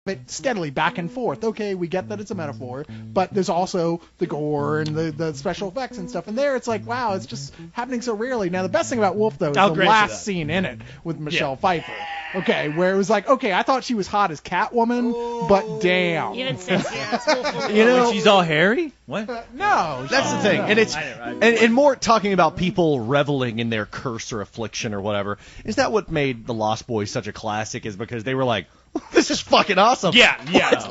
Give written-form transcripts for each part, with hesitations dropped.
it steadily back and forth. Okay, we get that it's a metaphor, but there's also the gore and the special effects and stuff. And there it's like, wow, it's just happening so rarely. Now, the best thing about Wolf, though, is the last scene in it with Michelle Pfeiffer. Okay, where it was like, okay, I thought she was hot as Catwoman, but damn. You didn't say you know, she's all hairy? What? No. That's the thing. No. And it's and more talking about people reveling in their curse or affliction or whatever. Is that what made The Lost Boys such a classic? Is because they were like, this is fucking awesome. Yeah.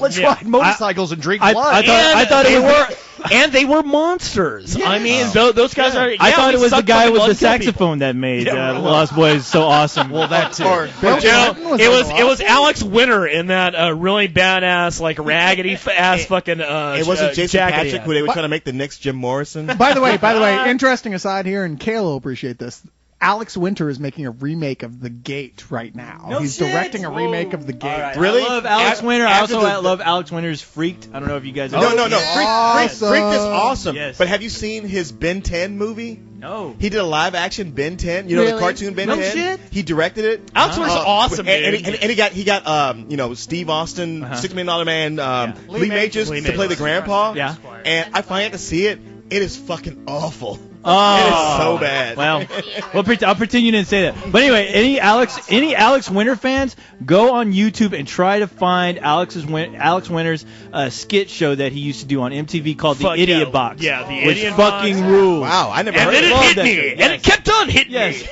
Let's ride motorcycles and drink blood. I thought they were, and they were monsters. Yeah. I mean, those guys are. I thought it was the guy with the saxophone saxophone that made Lost Boys so awesome. Well, that too. It was Alex Winter in that really badass, like raggedy ass fucking. It wasn't Jason jacket Patrick who they were trying to make the next Jim Morrison. By the way, interesting aside here, and Kayla will appreciate this. Alex Winter is making a remake of The Gate right now. He's directing a remake of The Gate. Right. Really? I love Alex Winter. I also love Alex Winter's Freaked. I don't know if you guys have No. Awesome. Freak is awesome. Yes. But have you seen his Ben 10 movie? No. He did a live action Ben 10. You know the cartoon Ben 10? Shit. He directed it. Alex Winter's awesome, and dude. he got Steve Austin, $6 Million Man, Lee Majors to play the grandpa. Yeah. And I finally had to see it. It is fucking awful. Oh. It is so bad. Well, I'll pretend you didn't say that. But anyway, any Alex Winter fans, go on YouTube and try to find Alex Winter's skit show that he used to do on MTV called The Idiot Box. Yeah, the which Idiot fucking Box. rules. Wow, I never And heard then of it it. hit me, and it kept on hitting me.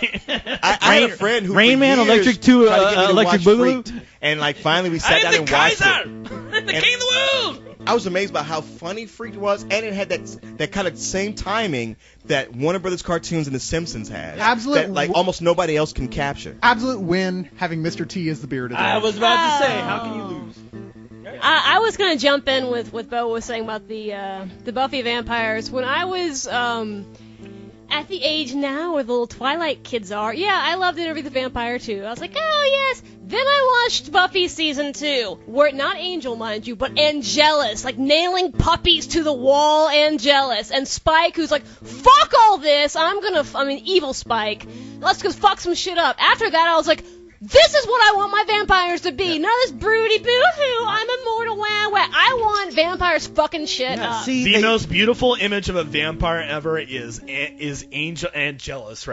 I had a friend who Rain for Man, years Electric 2, tried to get me to Electric watch Boogaloo. Freaked, and like finally we I sat down am and the watched Kaiser, it. the king of the world. I was amazed by how funny Freaked was, and it had that kind of same timing that Warner Brothers cartoons and The Simpsons had. Absolute That like almost nobody else can capture. Absolute win having Mr. T as the beard of the I day. was about to say, how can you lose? I was going to jump in with what Beau was saying about the Buffy vampires. When I was at the age now where the little Twilight kids are, I loved Interview with the Vampire too. I was like, oh yes. Then I watched Buffy season 2, where not Angel, mind you, but Angelus, like nailing puppies to the wall, Angelus, and Spike, who's like, fuck all this, evil Spike, let's go fuck some shit up. After that, I was like, this is what I want my vampires to be. None of this broody boo-hoo, I'm immortal, wah wah. I want vampires fucking shit up. The most beautiful image of a vampire ever is Angelus,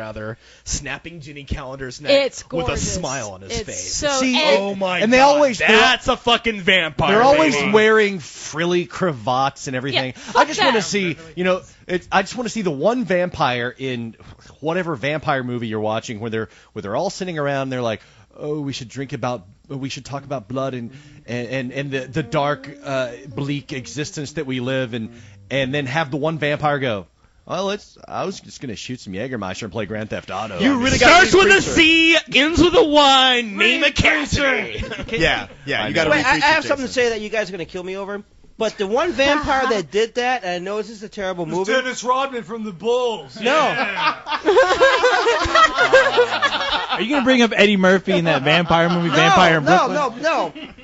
snapping Ginny Calendar's neck It's with a gorgeous. smile on his It's face. so- Oh my god. and they always that's a fucking vampire. They're always baby. wearing frilly cravats and everything. Yeah, I just want to fuck see, I just want to see the one vampire in whatever vampire movie you're watching where they're all sitting around and they're like, oh, we should talk about blood and the dark, bleak existence that we live in, and then have the one vampire go, well, I was just gonna shoot some Jägermeister and play Grand Theft Auto. You really got Starts with a C, ends with a Y, name a Cassidy. Yeah, you got to Wait, I have something to say that you guys are going to kill me over. But the one vampire that did that, and I know this is a terrible movie. Dennis Rodman from the Bulls. No. Are you going to bring up Eddie Murphy in that vampire movie, Vampire in Brooklyn?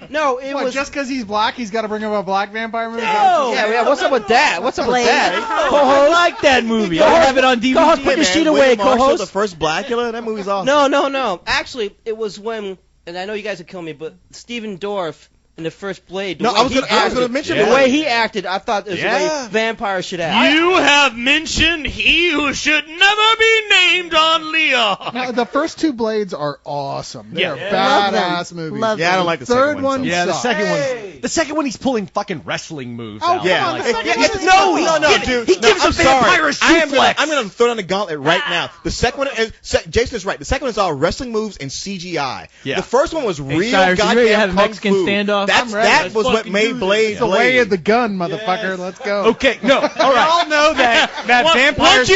No, it was just because he's black, he's got to bring up a black vampire movie? No. Yeah, what's up with that? I like that movie. I have it on DVD. Co-host, put your sheet away, co-host. The first Blackula, that movie's awesome. No. Actually, it was when, and I know you guys will kill me, but Steven Dorff in the first Blade. No, I was going to mention the way he acted. I thought it was the way vampires should act. You have mentioned he who should never be named on Leo. Now, the first two Blades are awesome. They're Love badass them. movies. Love I don't like the third one. Yeah, the sucks. second one he's pulling fucking wrestling moves Oh, out. yeah. Like, Dude. he gives I'm a vampire a suplex. I'm going to throw down the gauntlet right now. The second one is, Jason is right. The second one is all wrestling moves and CGI. Yeah. The first one was real Cyrus, you ready to have goddamn a kung Mexican fu. standoff? That was what made Blade It's the way of the gun, motherfucker. Let's go. Okay, no, all right. We all know that vampires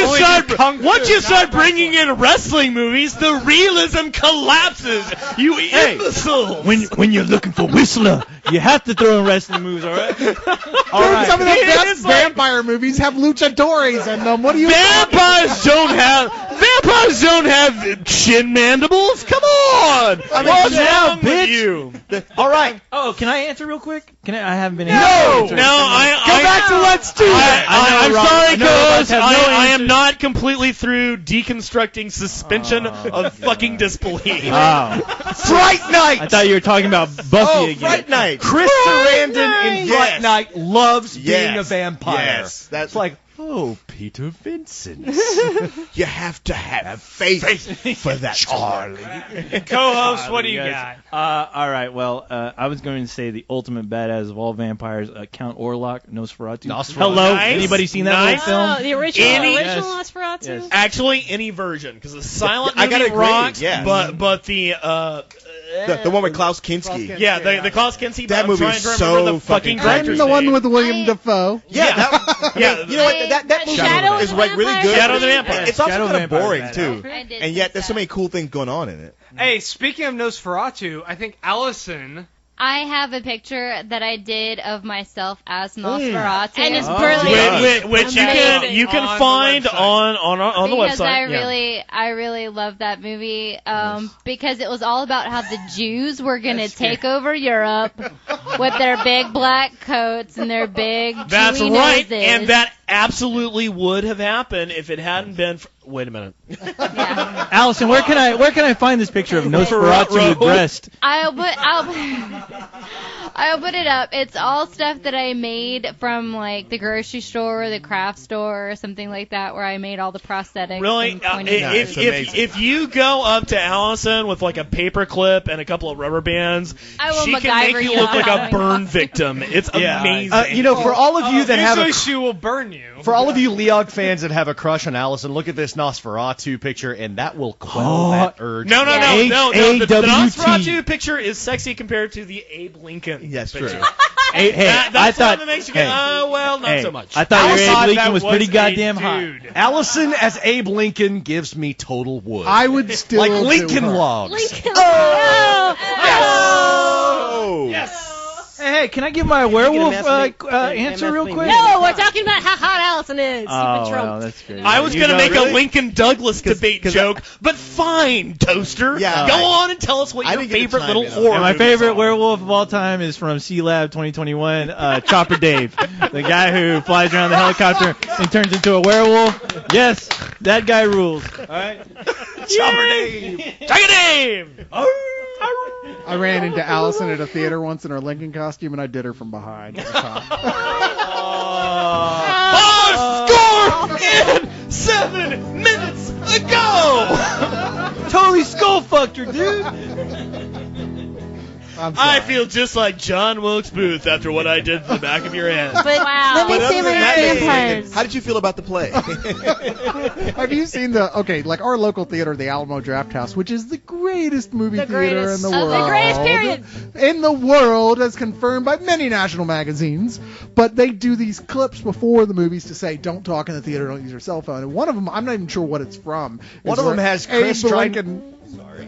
Once you start bringing in wrestling movies, the realism collapses. You imbecile. When you're looking for Whistler, you have to throw in wrestling moves, all right? Some of the best vampire movies have luchadores in them. What do you? Vampires don't have Vampires don't have chin mandibles. Come on. What's wrong with you? All right. Oh, can I answer real quick? I haven't been. No. Go back to Let's Do It. I'm sorry, Ghost. I am not completely through deconstructing suspension of fucking disbelief. Wow. Fright Night. I thought you were talking about Buffy again. Fright Night. Chris Sarandon in Fright Night loves being a vampire. Yes. That's like, oh, Peter Vincent. You have to have faith for that, Charlie. Co-host, what do you got? All right. Well, I was going to say the ultimate badass of all vampires, Count Orlok, Nosferatu. Hello. Nice. Anybody seen that old film? The original Yes. Nosferatu? Yes. Actually, any version, because the silent I movie gotta agree, rocks, yes. but the The one with Klaus Kinski. yeah, the Klaus Kinski. That I'm movie trying is to remember so the fucking fucking director's And the one name. with William Dafoe. Yeah, you know what? That movie Shadow is the like really Vampire? good. Shadow the Vampire. It's also Shadow kind the of Vampire boring is too, I did and yet there's so many cool things going on in it. Hey, speaking of Nosferatu, I think Allison. I have a picture that I did of myself as Nosferatu. And it's brilliant. Which Amazing. you can On the find website. on the because website. I really love that movie because it was all about how the Jews were going to take over Europe with their big black coats and their big That's Jewy right, noses. and that absolutely would have happened if it hadn't been. Wait a minute. Yeah. Allison, where can I find this picture of Nosferatu dressed? I'll put it up. It's all stuff that I made from like the grocery store or the craft store or something like that, where I made all the prosthetics. Really? and pointed If noses. if you go up to Allison with like a paper clip and a couple of rubber bands, I will she can MacGyver make you you look like out. a burn victim. It's amazing. You know, for all of you that have Usually a she will burn you. For all of you LEOG fans that have a crush on Allison, look at this Nosferatu picture, and that will quell that urge. No. The H-A-W-T. Nosferatu picture is sexy compared to the Abe Lincoln. Yes, true. picture. Hey, That's I thought. something that makes you go, well, not so much. I thought your Allison, Abe Lincoln that was was pretty a goddamn hot. dude. Allison as Abe Lincoln gives me total wood. I would still like do Lincoln her. Logs. Lincoln. Oh! Yes. Hey, can I give my werewolf answer real quick? No, we're talking about how hot Allison is. Oh, Stupid well, Trump. that's great. I was You going to know, make really? a Lincoln Douglas debate joke, but fine, Toaster. Yeah, Go I- on and tell us what I your didn't get to favorite chime little in on horror And my movies favorite are. werewolf of all time is from C-Lab 2021, Chopper Dave. The guy who flies around the helicopter and turns into a werewolf. Yes, that guy rules. All right? Chopper Dave. Chopper Dave. I ran into Allison at a theater once in her Lincoln costume, and I did her from behind. At the time. Oh, score in 7 minutes ago. Totally skull fucked her, dude. I'm sorry. I feel just like John Wilkes Booth after what I did to the back of your head. But Wow. let me But say other my than that, vampires. how did you feel about the play? Have you seen like our local theater, the Alamo Drafthouse, which is the greatest movie The theater greatest. in the Of world. the greatest period. In the world, as confirmed by many national magazines. But they do these clips before the movies to say, don't talk in the theater, don't use your cell phone. And one of them, I'm not even sure what it's from. One It's of them where has Chris Abe trying- Lincoln.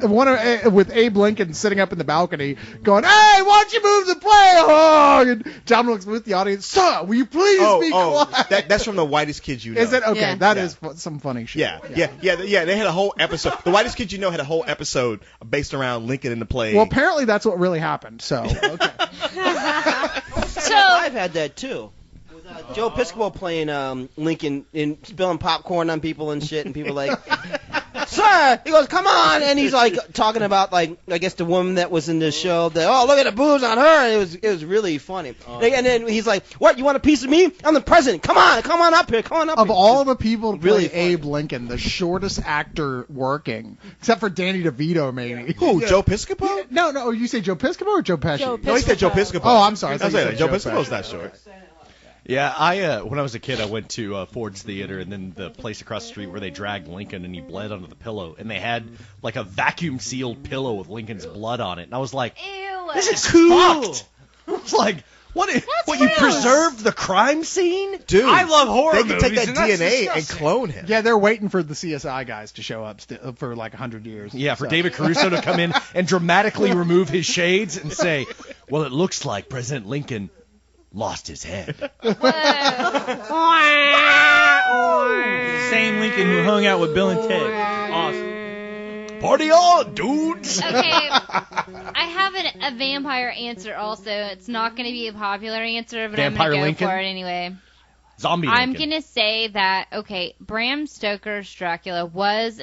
With Abe Lincoln sitting up in the balcony going, hey, why don't you move the play? Oh, and John Wilkes Booth, the audience, sir, will you please be quiet? That's from the Whitest Kids You Know. Is it? Okay, Yeah. that is some funny shit. Yeah. They had a whole episode. The Whitest Kids You Know had a whole episode based around Lincoln in the play. Well, apparently that's what really happened, so, okay. So, I've had that too. With, Joe Piscopo playing Lincoln and spilling popcorn on people and shit, and people like, sir, he goes, come on, and he's like talking about like I guess the woman that was in the show. That look at the boobs on her, and it was really funny. And then he's like, what? You want a piece of me? I'm the president. Come on up here. Come on up. Of here. all the people to play Really funny. Abe Lincoln, the shortest actor working, except for Danny DeVito, maybe. Who? Joe Piscopo? No, you say Joe Piscopo or Joe Pesci? Joe No, he said Joe Piscopo. Oh, I'm sorry. I I thought was you like, said Joe Joe Piscopo's Pesci. not short. Yeah, when I was a kid, I went to Ford's Theater, and then the place across the street where they dragged Lincoln, and he bled onto the pillow, and they had like a vacuum-sealed pillow with Lincoln's blood on it, and I was like, Ew. this is fucked. I was like, what you preserved the crime scene? Dude, I love horror they can take movies, that and that's DNA and disgusting. clone him. Yeah, they're waiting for the CSI guys to show up for like 100 years. Yeah, for So- David Caruso to come in and dramatically remove his shades and say, well, it looks like President Lincoln lost his head. Same Lincoln who hung out with Bill and Ted. Awesome. Party on, dudes! Okay, I have a vampire answer also. It's not going to be a popular answer, but Vampire I'm going to go Lincoln? for it anyway. Zombie I'm Lincoln. going to say that, okay, Bram Stoker's Dracula was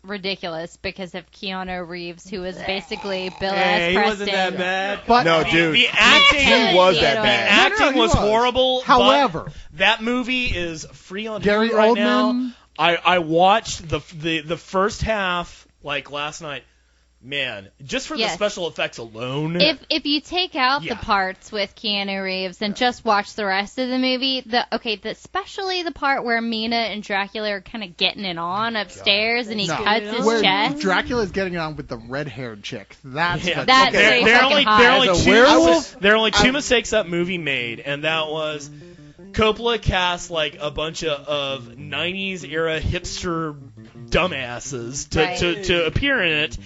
ridiculous because of Keanu Reeves, who was basically Bill S. He Preston. wasn't that bad. But No, dude. The acting He was the that The bad. acting he was was. horrible. However, but that movie is free on Gary Hulu right Oldman. now. I watched the first half like last night. Man, just for the Yes. special effects alone. If you take out Yeah. the parts with Keanu Reeves and just watch the rest of the movie, especially the part where Mina and Dracula are kind of getting it on upstairs and he No. cuts his where chest. Dracula's getting on with the red-haired chick. That's Yeah. what- That's Okay. pretty there are fucking only hot. there are only As a two werewolf? there are only two mistakes that movie made, and that was Coppola cast like a bunch of 90s era hipster dumbasses to appear in it.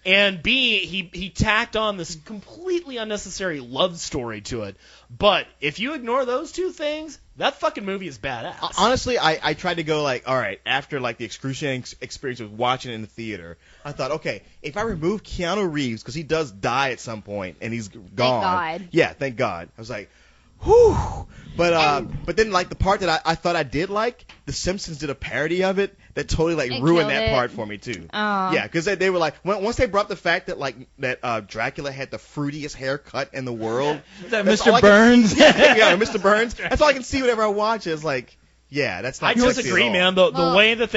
And B, he tacked on this completely unnecessary love story to it. But if you ignore those two things, that fucking movie is badass. Honestly, I tried to go like, all right, after like the excruciating experience of watching it in the theater, I thought, okay, if I remove Keanu Reeves, because he does die at some point and he's gone. God. Yeah, thank God. I was like, whew. But then like the part that I thought I did like, The Simpsons did a parody of it that totally like It ruined killed that it. part for me too. Aw. Yeah, because they were like, once they brought up the fact that Dracula had the fruitiest haircut in the world. Is that That's all Mr. I can- Burns? yeah, Mr. Burns. That's all I can see whenever I watch it. It's like, yeah, that's not I sexy disagree, at all. man. The Well- way that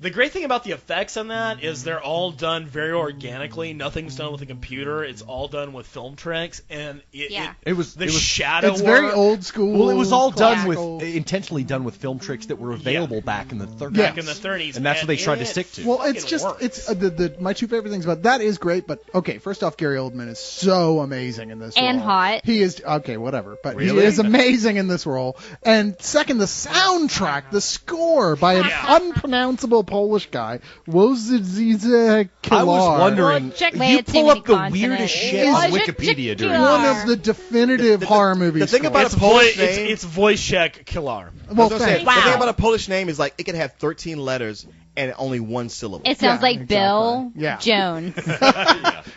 the great thing about the effects on that is they're all done very organically. Nothing's done with a computer. It's all done with film tricks, and It was shadow It's very work old school. Well, it was all done classical. with intentionally done with film tricks that were available back in the 30s. back in the 30s, And that's what they tried to stick to. Well, it's fucking just works. it's my two favorite things about that is great, but okay, first off, Gary Oldman is so amazing in this And role. hot. He is okay, whatever, but Really? he is amazing in this role. And second, the soundtrack, the score by an unpronounceable Polish guy, Wojciech I was Kilar. wondering, Well, check you way, too pull many up the consonants. weirdest shit Is on it Wikipedia during Dracula? one this. of the definitive horror movies. the thing scores. about It's a Polish name. it's Wojciech Kilar. well, I was gonna say, thanks. the thing Wow. about a Polish name is like it can have 13 letters and only one syllable. It sounds Yeah, like Bill exactly. Yeah. Jones.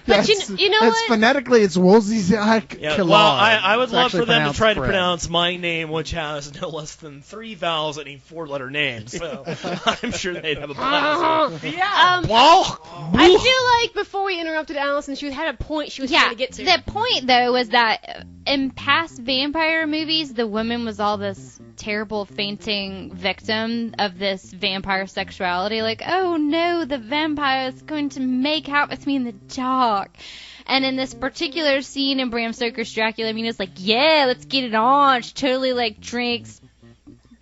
But you know it's what? phonetically, it's Wojciech Yeah, Kilar. well, I would It's love actually for them to pronounced try to Fred. pronounce my name, which has no less than 3 vowels and a 4-letter name. So I'm sure they'd have a blast. I feel like before we interrupted Allison, she had a point she was trying Yeah, to get to. the point though was that in past vampire movies, the woman was all this terrible fainting victim of this vampire sexuality. Like, oh no, the vampire is going to make out with me in the dark. And in this particular scene in Bram Stoker's Dracula, Mina's like, yeah, let's get it on. She totally like drinks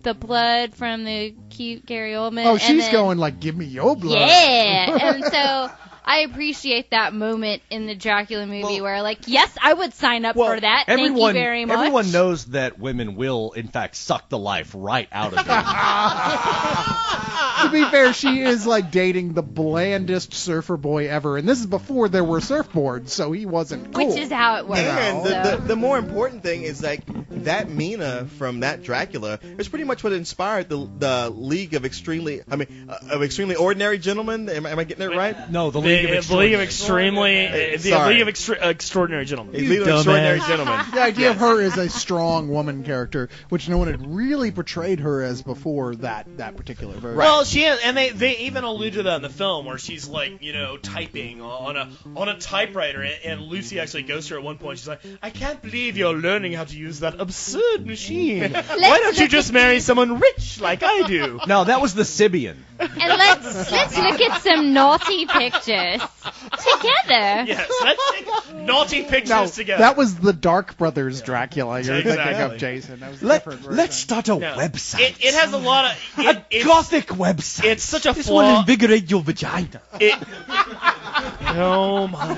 the blood from the cute Gary Oldman. Oh, and she's then- going like, give me your blood. yeah, and so I appreciate that moment in the Dracula movie where, like, yes, I would sign up for that. Thank you very much. Everyone knows that women will, in fact, suck the life right out of them. To be fair, she is like dating the blandest surfer boy ever, and this is before there were surfboards, so he wasn't cool. Which is how it works. And so. the more important thing is like that Mina from that Dracula is pretty much what inspired the League of Extremely Ordinary Gentlemen. Am I getting it right? No, the The League of League of Extraordinary. Sorry. League of Extraordinary Gentlemen. League of Extraordinary Gentlemen. The idea of her as a strong woman character, which no one had really portrayed her as before that particular version. Well, she is, and they even allude to that in the film where she's like, typing on a typewriter, and Lucy actually goes to her at one point. She's like, "I can't believe you're learning how to use that absurd machine. Why don't you just marry someone rich like I do?" No, that was the Sibian. And let's look at some naughty pictures together. Yes, let's take naughty pictures No, together. that was the Dark Brothers Dracula. You're thinking Exactly. of Jason. That was a different version. Let's start a No. website. It has a lot of a gothic website. It's such a This will flaw. invigorate your vagina. Oh my!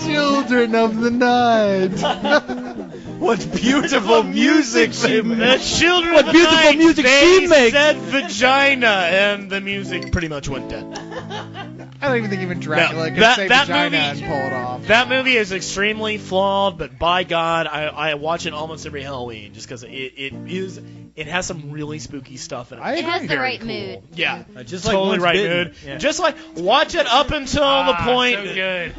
Children of the Night. What beautiful music she The made. children What of the beautiful night, music they she makes. said vagina, and the music pretty much went dead. I don't even think even Dracula can that- say that vagina movie- and pull it off. That movie is extremely flawed, but by God, I watch it almost every Halloween just because it has some really spooky stuff in it. I It has agree. the right Cool. mood. Yeah, just like totally Once right Bitten. mood. Yeah. Just like watch it up until the point. So good.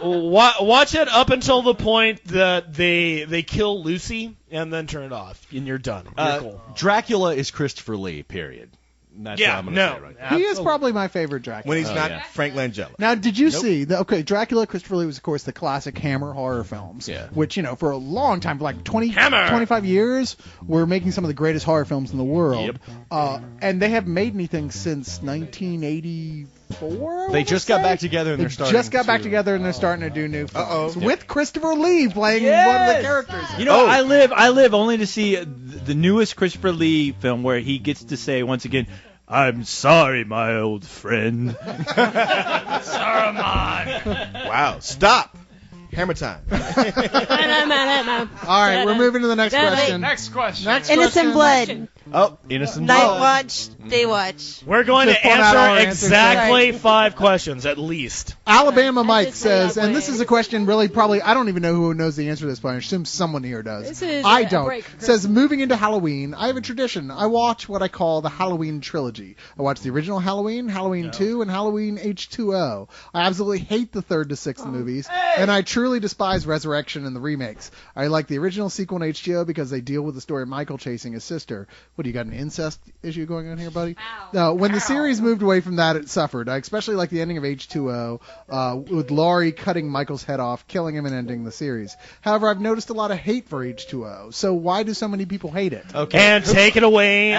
Watch it up until the point that they kill Lucy, and then turn it off, and you're done. You're cool. Dracula is Christopher Lee. Period. That's what I'm gonna say right now. He is probably my favorite Dracula. When he's not yeah. Frank Langella. Now, did you see Dracula, Christopher Lee was, of course, the classic Hammer horror films, Yeah. which, for a long time, for like 20, Hammer! 25 years, were making some of the greatest horror films in the world. And they haven't made anything since 1984. They just got back together and They they're starting. just got back to- together and they're starting to do new films Uh-oh. with Christopher Lee playing one of the characters. You know, I live only to see the newest Christopher Lee film where he gets to say once again, "I'm sorry, my old friend." Saruman. Wow. Stop. Hammer time. All right, we're moving to the next question. Next question. Innocent Blood. Oh, Innocent Night Blood. Watch, Day Watch. We're going Just to point out our answer answers. exactly 5 questions at least. Alabama Mike just made says, up and way. this is a question really probably, I don't even know who knows the answer to this, but I assume someone here does. This is I a don't. break for Says, moving into Halloween, I have a tradition. I watch what I call the Halloween trilogy. I watch the original Halloween, Halloween 2, and Halloween H20. I absolutely hate the 3rd to 6th movies, and I truly despise Resurrection and the remakes. I like the original sequel in H2O because they deal with the story of Michael chasing his sister. What, do you got an incest issue going on here, buddy? No, when the series moved away from that, it suffered. I especially like the ending of H2O, with Laurie cutting Michael's head off, killing him, and ending the series. However, I've noticed a lot of hate for H2O. So why do so many people hate it? Okay. And take it away,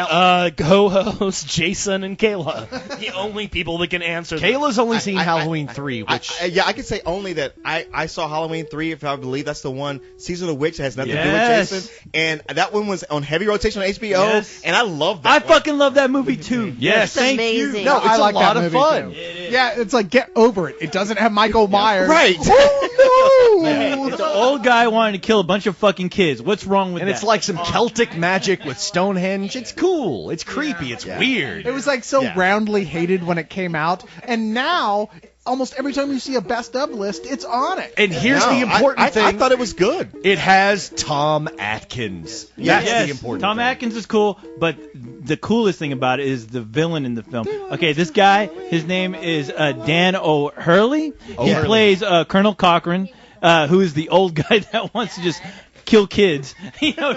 co-host Jason and Kayla, the only people that can answer. Kayla's only seen Halloween 3, which I could say only that I saw Halloween 3, if I believe that's the one, Season of the Witch, that has nothing to do with Yes. Jason. And that one was on heavy rotation on HBO, Yes. and I love that I one. fucking love that movie too. Yes. Thank amazing. you. no, it's I a like lot that of movie, fun. too. Yeah, it's like, get over it. It doesn't have Michael Myers. Right. Oh, no! It's an old guy wanting to kill a bunch of fucking kids. What's wrong with And that? it's like some Celtic magic with Stonehenge. It's cool. It's creepy. It's weird. It was like so Yeah. roundly hated when it came out, and now almost every time you see a best of list, it's on it. And here's No, the important I thing. thought it was good. It has Tom Atkins. That's Yes, the important Tom thing. Atkins is cool, but the coolest thing about it is the villain in the film. Okay, this guy, his name is Dan O'Hurley. He O'Hurley. plays Colonel Cochran, who is the old guy that wants to just kill kids,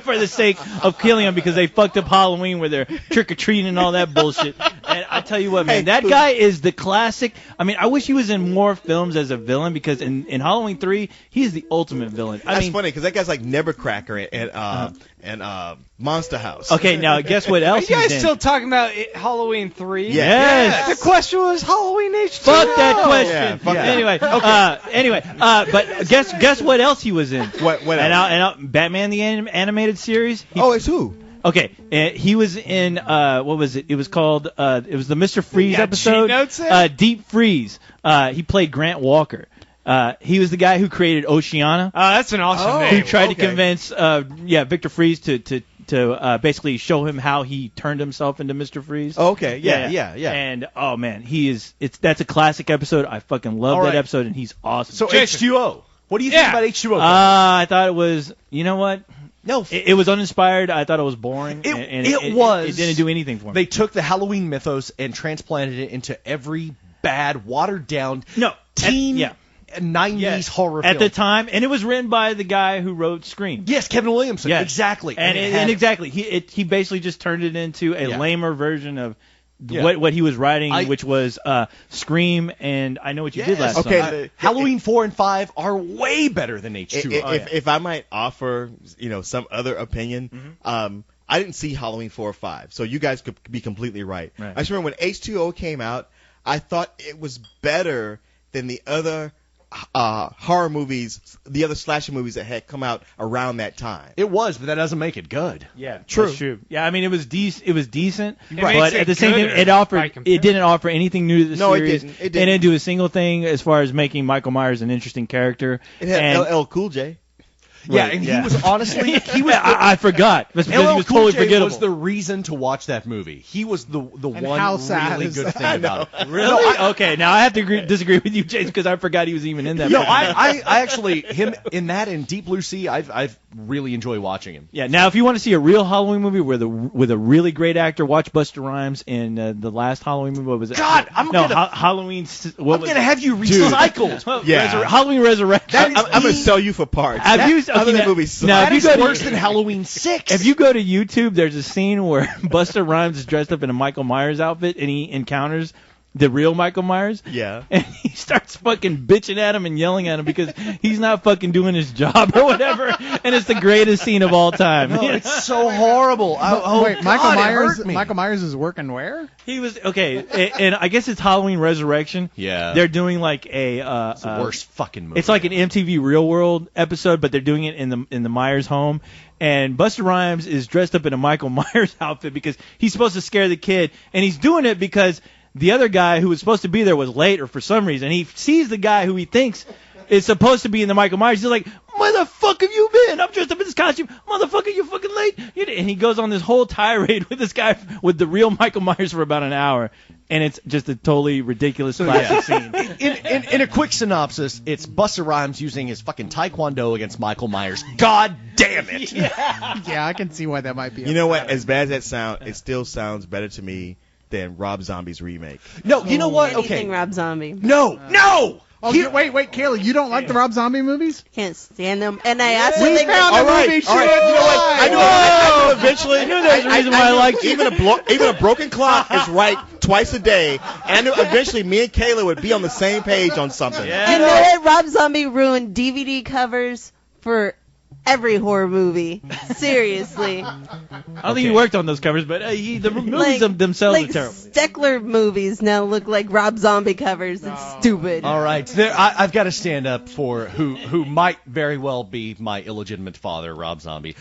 for the sake of killing them because they fucked up Halloween with their trick-or-treating and all that bullshit. And I tell you what, man, that guy is the classic. I mean, I wish he was in more films as a villain because in Halloween 3, he's the ultimate villain. I That's mean, funny because that guy's like Nevercracker and Monster House. okay, now guess what Are else you guys he's in? still talking about Halloween 3? Yes. The question was Halloween H2O. Fuck that question. Yeah, fuck that. Anyway, but guess what else he was in? What else? Batman the animated series. It's who? Okay, he was in what was it? It was called it was the Mr. Freeze got episode. cheat notes in? Deep Freeze. He played Grant Walker. He was the guy who created Oceana. That's an awesome Who name. tried to convince Victor Freeze to basically show him how he turned himself into Mr. Freeze. Oh, okay. Yeah. And oh man, that's a classic episode. I fucking love All that right. episode, and he's awesome. So Jason. H2O. What do you think Yeah. about H2O? I thought it was, you know what? no, It was uninspired. I thought it was boring. It was. It didn't do anything for me. They took the Halloween mythos and transplanted it into every bad, watered down teen 90s horror film. At the time, and it was written by the guy who wrote Scream. Yes, Kevin Williamson. Yes. Exactly. And it had- exactly, he basically just turned it into a Yeah. lamer version of Yeah. what he was writing, I- which was Scream and I Know What You Did Last Okay, Summer. Halloween 4 and 5 are way better than H2O. If I might offer, some other opinion, Mm-hmm. I didn't see Halloween 4 or 5, so you guys could be completely right. Right. I just remember when H2O came out, I thought it was better than the other horror movies, the other slasher movies that had come out around that time. It was, but that doesn't make it good. Yeah, True. That's true. Yeah, I mean it was decent, It but makes at it the same time, gooder it by comparison. didn't offer anything new to the No, it series. didn't. It It didn't. didn't do a single thing as far as making Michael Myers an interesting character. It had And- LL Cool J. Yeah, Right, and yeah. he was honestly I forgot. That's because LL he was Cool totally J forgettable. was the reason to watch that movie. He was the And one how sad really is good that? thing about it. Really? Okay, now I have to disagree with you, Jason, because I forgot he was even in that. No, movie. I actually him in that and Deep Blue Sea. I've really enjoyed watching him. Yeah. Now, if you want to see a real Halloween movie with a really great actor, watch Busta Rhymes in the last Halloween movie. What was it? God, I'm gonna Halloween. I'm gonna have you recycled. Yeah. Halloween Resurrection. I'm gonna sell you for parts. Have you? I think that now- movie sucks. now, That if is you go to- worse than Halloween 6. If you go to YouTube, there's a scene where Busta Rhymes is dressed up in a Michael Myers outfit and he encounters the real Michael Myers. Yeah. And he starts fucking bitching at him and yelling at him because he's not fucking doing his job or whatever. And it's the greatest scene of all time. No, it's so horrible. Wait, Michael God, it Myers. hurt me. Michael Myers is working where? He was okay, and I guess it's Halloween Resurrection. Yeah. They're doing like It's the worst fucking movie. It's like an MTV Real World episode, but they're doing it in the Myers home. And Busta Rhymes is dressed up in a Michael Myers outfit because he's supposed to scare the kid, and he's doing it because the other guy who was supposed to be there was late or for some reason. He sees the guy who he thinks is supposed to be in the Michael Myers. He's like, "Motherfucker, have you been? I'm dressed up in this costume. Motherfucker, you fucking late." And he goes on this whole tirade with this guy with the real Michael Myers for about an hour. And it's just a totally ridiculous classic scene. In a quick synopsis, it's Busta Rhymes using his fucking taekwondo against Michael Myers. God damn it! Yeah, I can see why that might be. You know what? As bad as that sounds, it still sounds better to me than Rob Zombie's remake. No, you know what? Anything Okay. Rob Zombie. No. Oh, wait, Kayla, you don't like the Rob Zombie movies? Can't stand them. And I asked We if they found All a right, movie. all right. You know what? I knew eventually. I knew there was a reason why I liked you. Even a broken clock is right twice a day. And I knew eventually me and Kayla would be on the same page on something. You know what? Rob Zombie ruined DVD covers for every horror movie. Seriously. I don't think he worked on those covers, but the movies themselves like are terrible. Steckler movies now look like Rob Zombie covers. It's stupid. All right, I've got to stand up for who might very well be my illegitimate father, Rob Zombie.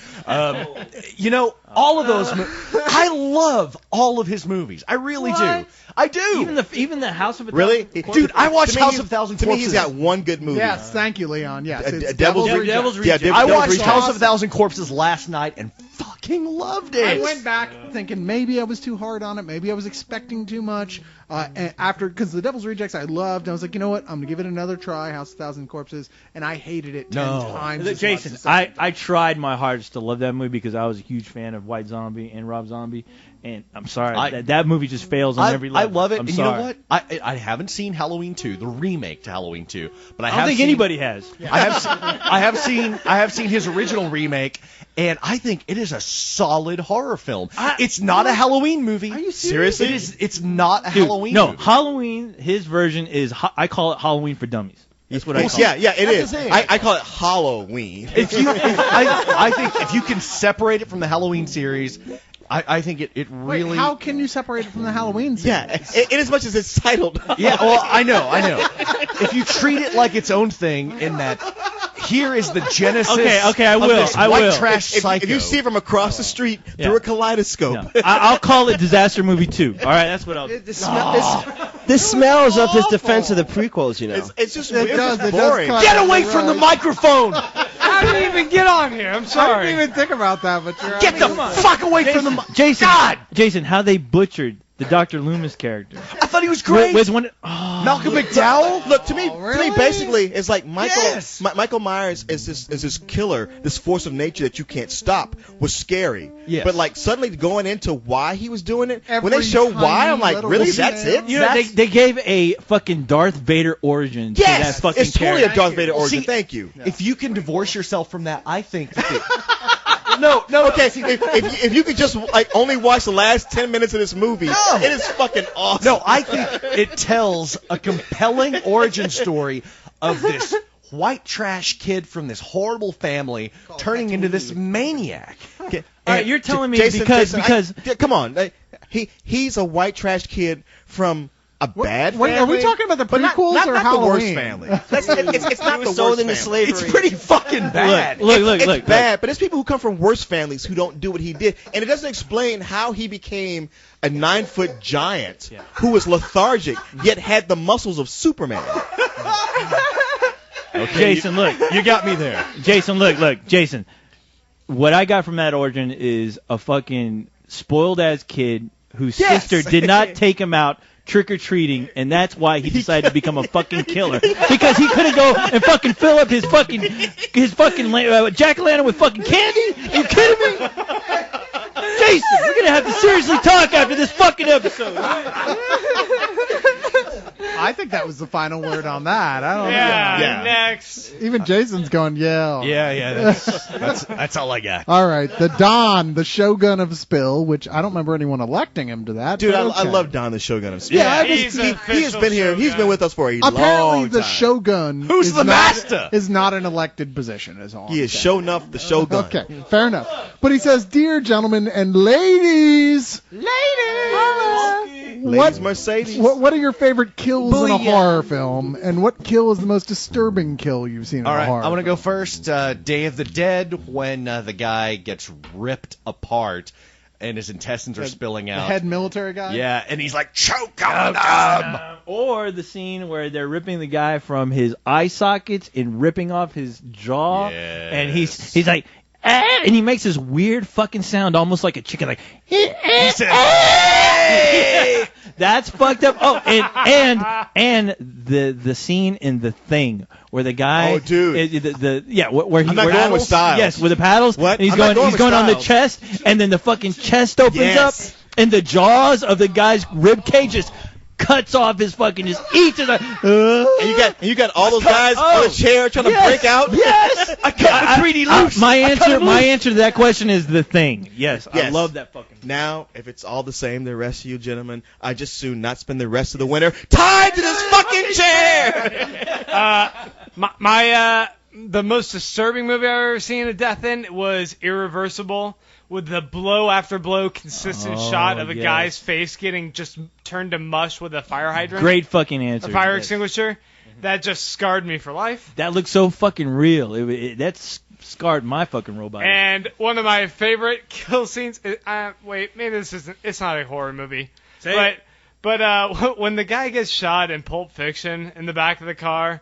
You know, all of those. I love all of his movies. I really do. I do. Even the House of a Really? Thousand Corpses? Dude, I watched To me, House of Thousand To me, Corpses. he's got one good movie. Yes, thank you, Leon. Yes, it's Devil's Devil's Rejects. Rejects. I Devil's watched Rejects. House of Thousand Corpses last night and fucking loved it. I went back thinking maybe I was too hard on it. Maybe I was expecting too much. And because the Devil's Rejects I loved, I was like, you know what? I'm gonna give it another try. House of Thousand Corpses, and I hated it 10 times. as Jason, much as I tried my hardest to love that movie because I was a huge fan of White Zombie and Rob Zombie, and I'm sorry that movie just fails on every level. I love it. I'm and sorry. you know what? I haven't seen Halloween 2, the remake to Halloween 2, but I don't think anybody has. I have seen his original remake, and I think it is a solid horror film. It's not a Halloween movie. Are you serious? Seriously? It's not a Dude, Halloween no, movie. Halloween. His version is I call it Halloween for dummies. That's what I call it. Yeah, it is. the thing. I call it Halloween. I think if you can separate it from the Halloween series, I think it really. Wait, how can you separate it from the Halloween series? Yeah, in as much as it's titled. Yeah, well, I know. If you treat it like its own thing, in that here is the genesis. Okay, I of will. this I white will. trash psycho. If you see it from across the street through a kaleidoscope. No, I'll call it Disaster Movie 2. All right, that's what I'll. This smells of his defense of the prequels, you know. It's just It it's does, just it does boring. cut. Get away from the microphone! How did you even get on here? I'm I sorry. didn't even think about that, but you're Get the fuck away from the Jason, God! Jason, how they butchered the Dr. Loomis character. I thought he was great. Was one, oh, Malcolm McDowell? Look, to me, really? basically, it's like Michael. Yes. Michael Myers is this killer, this force of nature that you can't stop. Was scary. Yes. But like suddenly going into why he was doing it, when Every they show why, I'm like, tiny really? little That's detail. it? You know, they gave a fucking Darth Vader origin to that Yes, fucking it's totally character. a Darth Vader origin. See, Thank you. If you can divorce yourself from that, I think that No, okay. If you could just like only watch the last 10 minutes of this movie, it is fucking awesome. No, I think it tells a compelling origin story of this white trash kid from this horrible family turning into this maniac. Okay. All right, you're telling me Jason, because come on, like, he's a white trash kid from a bad Wait, family. are we talking about the but prequels not or the Halloween? worst family? It's not the sold worst into family. slavery. It's pretty fucking bad. look, It's bad, but it's people who come from worse families who don't do what he did, and it doesn't explain how he became a 9-foot giant who was lethargic yet had the muscles of Superman. Okay, Jason, look. You got me there. Jason, look, Jason. What I got from that origin is a fucking spoiled-ass kid whose sister did not take him out trick-or-treating, and that's why he decided to become a fucking killer. Because he couldn't go and fucking fill up his fucking jack-o'-lantern with fucking candy? Are you kidding me? Jason, we're going to have to seriously talk after this fucking episode. I think that was the final word on that. I don't know. Yeah, next. Even Jason's going, yeah. Yeah, that's all I got. All right, the Don, the Shogun of Spill, which I don't remember anyone electing him to that. Dude, but I love Don the Shogun of Spill. Yeah, he has been here. He's been with us for a long time. Apparently, the Shogun Who's the master? Is not an elected position, is all. He is show enough the Shogun. Okay, fair enough. But he says, "Dear gentlemen and ladies, Ladies Mercedes. What are your favorite kills in a horror film, and what kill is the most disturbing kill you've seen in a horror? I'm gonna go first. Day of the Dead, when the guy gets ripped apart and his intestines are spilling out. The head military guy. Yeah, and he's like, choke on them. Or the scene where they're ripping the guy from his eye sockets and ripping off his jaw, and he's like, and he makes this weird fucking sound, almost like a chicken, like. He says, hey! That's fucked up. Oh, and the scene in The Thing where the guy. Oh, dude. Where he. I'm not going with Styles. Yes, with the paddles. What? And he's I'm going on the chest, and then the fucking chest opens up, and the jaws of the guy's rib cage just cuts off his fucking, just eats it. And you got all those guys on a chair trying to break out. Yes, I cut the 3D loose. My answer to that question is The Thing. Yes, I love that fucking. Now, if it's all the same, the rest of you gentlemen, I just soon not spend the rest of the winter tied to this fucking chair. The most disturbing movie I've ever seen a death in was Irreversible, with the blow after blow consistent shot of a guy's face getting just turned to mush with a fire hydrant. Great fucking answer. A fire extinguisher. That just scarred me for life. That looks so fucking real. That's scarred my fucking robot. And one of my favorite kill scenes. Wait, maybe this isn't. It's not a horror movie. But when the guy gets shot in Pulp Fiction in the back of the car.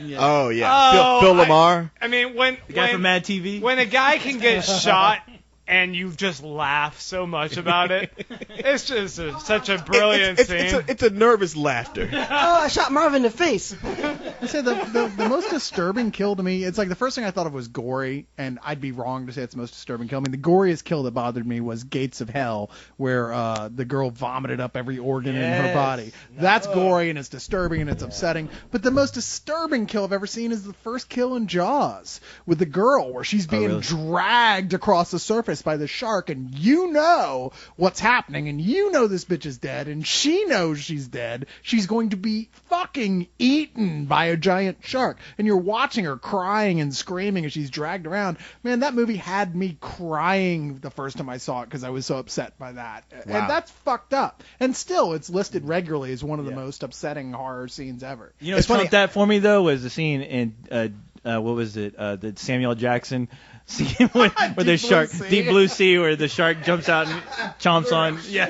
Yeah. Oh yeah, Phil Lamar. I mean, when the guy from Mad TV. When a guy can get shot and you just laugh so much about it, it's just such a brilliant scene. It's a nervous laughter. Oh, I shot Marvin in the face. I say the most disturbing kill to me, it's like the first thing I thought of was gory, and I'd be wrong to say it's the most disturbing kill. I mean, the goriest kill that bothered me was Gates of Hell, where the girl vomited up every organ in her body. That's gory, and it's disturbing, and it's upsetting. But the most disturbing kill I've ever seen is the first kill in Jaws, with the girl, where she's being dragged across the surface by the shark, and you know what's happening, and you know this bitch is dead, and she knows she's dead. She's going to be fucking eaten by a giant shark, and you're watching her crying and screaming as she's dragged around. Man, that movie had me crying the first time I saw it because I was so upset by that. Wow. And that's fucked up. And still, it's listed regularly as one of the most upsetting horror scenes ever. You know, it's funny that for me though was the scene in what was it? The Samuel Jackson scene where the shark, Deep Blue Sea, where the shark jumps out and chomps on. Yeah,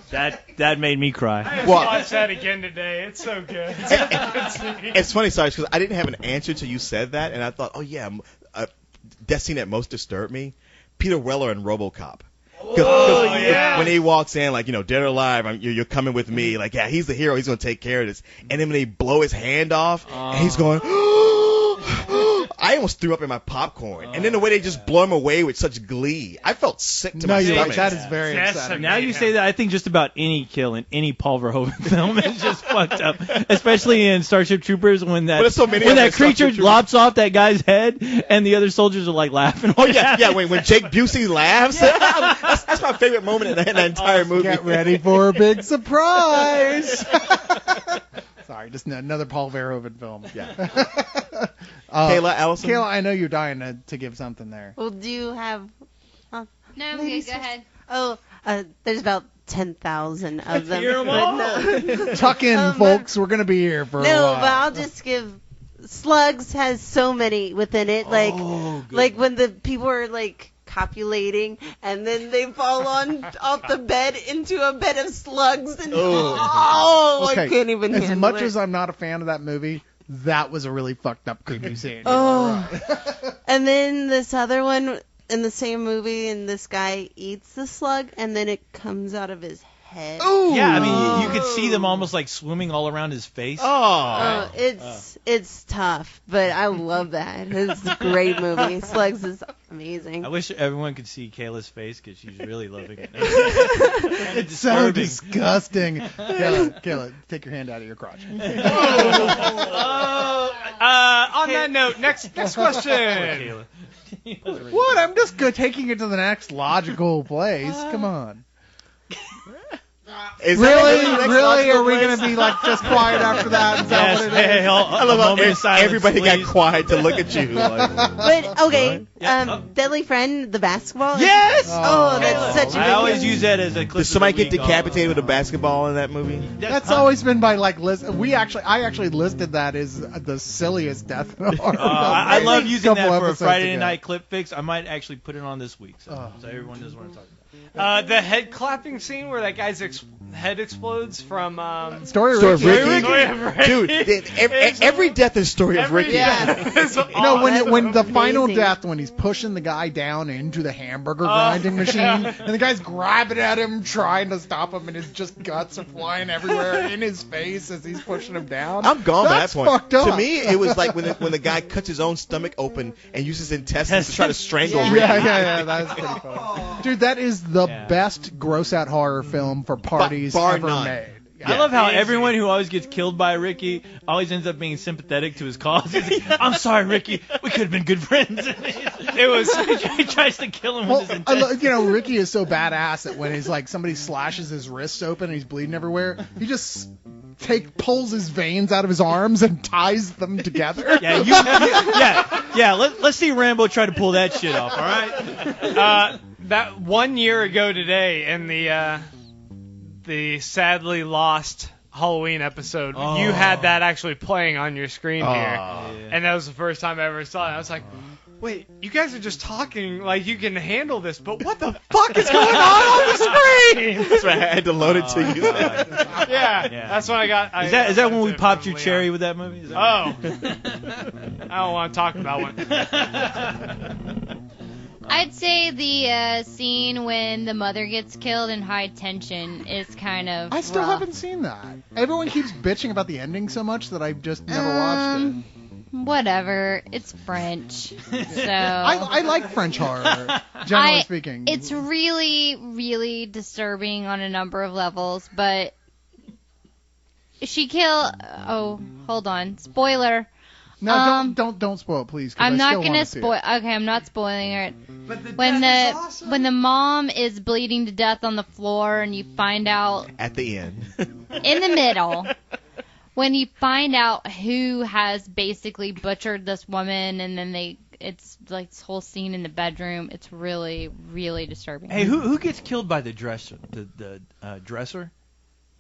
that made me cry. I watched that again today. It's so good. It's funny, Cyrus, because I didn't have an answer till you said that, and I thought, oh yeah, that scene that most disturbed me, Peter Weller in RoboCop. When he walks in, like, dead or alive, you're coming with me. Like, yeah, he's the hero. He's going to take care of this. And then when they blow his hand off, and he's going, I almost threw up in my popcorn. And then the way they just blow him away with such glee, I felt sick to my stomach. That is very upsetting. Now you say that, I think just about any kill in any Paul Verhoeven film is just fucked up. Especially in Starship Troopers when that creature lops off that guy's head and the other soldiers are like laughing. Oh yeah, when Jake Busey laughs, that's my favorite moment in that entire movie. Get ready for a big surprise. Sorry, just another Paul Verhoeven film. Yeah. Kayla, Allison? Kayla, I know you're dying to give something there. Well, do you have... No, okay, go ahead. Oh, there's about 10,000 of them. Hear them all. Tuck in, folks. We're going to be here for a while. No, but I'll just give... Slugs has so many within it. Like when the people are, like... copulating, and then they fall off the bed into a bed of slugs, and I can't even handle it. As much as I'm not a fan of that movie, that was a really fucked up creepy scene. Oh. And then this other one in the same movie, and this guy eats the slug, and then it comes out of his head. Ooh. Yeah, I mean, you could see them almost like swimming all around his face. Oh, it's tough, but I love that. It's a great movie. Slugs is amazing. I wish everyone could see Kayla's face because she's really loving it. It's so disgusting. Kayla, take your hand out of your crotch. On that note, next question. What? I'm just taking it to the next logical place. Come on. Really? Are we going to be like just quiet after that? Is that what it is? I love how everybody got quiet to look at you. But okay, Deadly Friend, the basketball. Yes. That's such a good. I always use that as a clip. Does somebody get decapitated with a basketball in that movie? That's always been my list. I actually listed that as the silliest death in horror. I love using that for a Friday ago. night clip fix. I might actually put it on this week, so everyone knows what I'm talking about. The head clapping scene where that guy's head explodes from Story of Ricky. Dude, every death is Story of Ricky. No, when the final death, when he's pushing the guy down into the hamburger grinding machine, and the guy's grabbing at him, trying to stop him, and his just guts are flying everywhere in his face as he's pushing him down. I'm gone by that That's point. fucked up. To me, it was like when the guy cuts his own stomach open and uses his intestines to try to strangle Ricky. Yeah, that's pretty funny. Dude, that is the best gross out horror film for parties ever made. I love how everyone who always gets killed by Ricky always ends up being sympathetic to his cause. He's like, I'm sorry, Ricky. We could have been good friends. He tries to kill him with his intestines. Ricky is so badass that when he's like somebody slashes his wrists open and he's bleeding everywhere, he just pulls his veins out of his arms and ties them together. Let's see Rambo try to pull that shit off. All right. That 1 year ago today in the sadly lost Halloween episode, you had that actually playing on your screen here, and that was the first time I ever saw it. I was like, wait, you guys are just talking like you can handle this, but what the fuck is going on the screen? That's right, I had to load it to you. Yeah, that's what I got. Is that when we popped your cherry with that movie? I don't want to talk about one. I'd say the scene when the mother gets killed in High Tension is kind of I still rough. haven't seen that. Everyone keeps bitching about the ending so much that I've just never watched it. Whatever. It's French. So I like French horror, generally speaking. It's really, really disturbing on a number of levels, but hold on. Spoiler. No, don't spoil it, please. I'm not gonna spoil. Okay, I'm not spoiling it. But the when death is awesome. when the mom is bleeding to death on the floor, and you find out At the end. in the middle, when you find out who has basically butchered this woman, and then it's like this whole scene in the bedroom. It's really, really disturbing. Hey, who gets killed by the dresser? The dresser?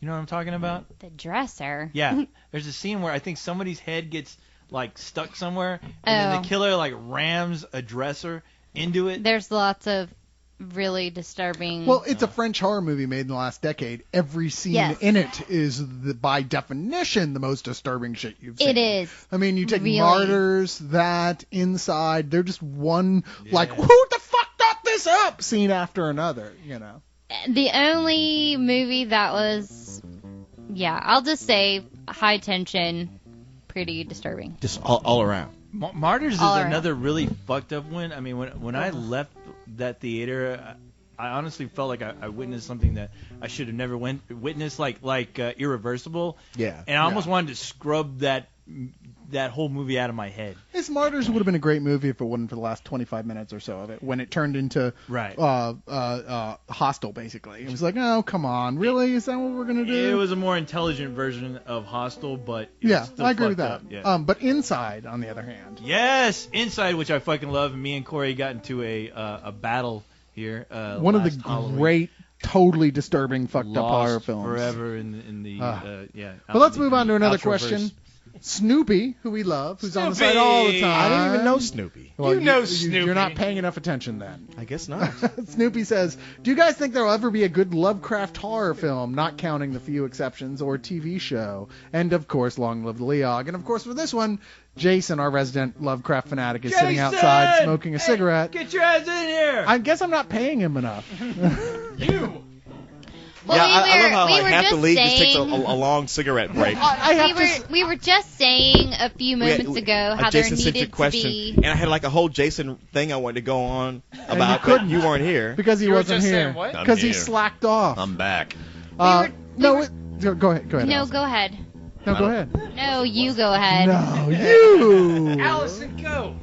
You know what I'm talking about? The dresser. Yeah. There's a scene where I think somebody's head gets like stuck somewhere, and then the killer like rams a dresser into it. There's lots of really disturbing. Well, it's a French horror movie made in the last decade. Every scene in it is, by definition, the most disturbing shit you've seen. It is. I mean, you take really. Martyrs, that, Inside, they're just one, like, who the fuck got this up scene after another, you know. The only movie that was, I'll just say High Tension. Pretty disturbing. Just all around. Martyrs is another really fucked up one. I mean, when I left that theater, I honestly felt like I witnessed something that I should have never witnessed, like Irreversible. Yeah. And I almost wanted to scrub that whole movie out of my head. This Martyrs would have been a great movie if it wasn't for the last 25 minutes or so of it, when it turned into Hostel, basically. It was like, oh, come on, really? Is that what we're going to do? It was a more intelligent version of Hostel, but yeah, still I agree with fucked that. Up. Yeah. But Inside, on the other hand. Yes, Inside, which I fucking love. Me and Corey got into a battle here. One of the Halloween. great, totally disturbing, fucked up horror films. Forever in the But let's move on to another question. Snoopy, who we love, who's on the site all the time. I didn't even know Snoopy. Well, You know Snoopy. You're not paying enough attention then. I guess not. Snoopy says, do you guys think there will ever be a good Lovecraft horror film, not counting the few exceptions, or TV show? And, of course, long live the LEOG. And, of course, for this one, Jason, our resident Lovecraft fanatic, is sitting outside smoking a cigarette. Get your ass in here! I guess I'm not paying him enough. You. Well, yeah, I love how we like were half just the league just takes a saying- long cigarette break. We were just saying a few moments ago how there Jason-centric needed question, to be. and I had like a whole Jason thing I wanted to go on about, couldn't. but you weren't here. Because he You were wasn't just here. saying what? Because he here. slacked off. I'm back. No, go ahead. No, Allison. go ahead. No, go ahead. No, you go ahead. No, you. Allison, go.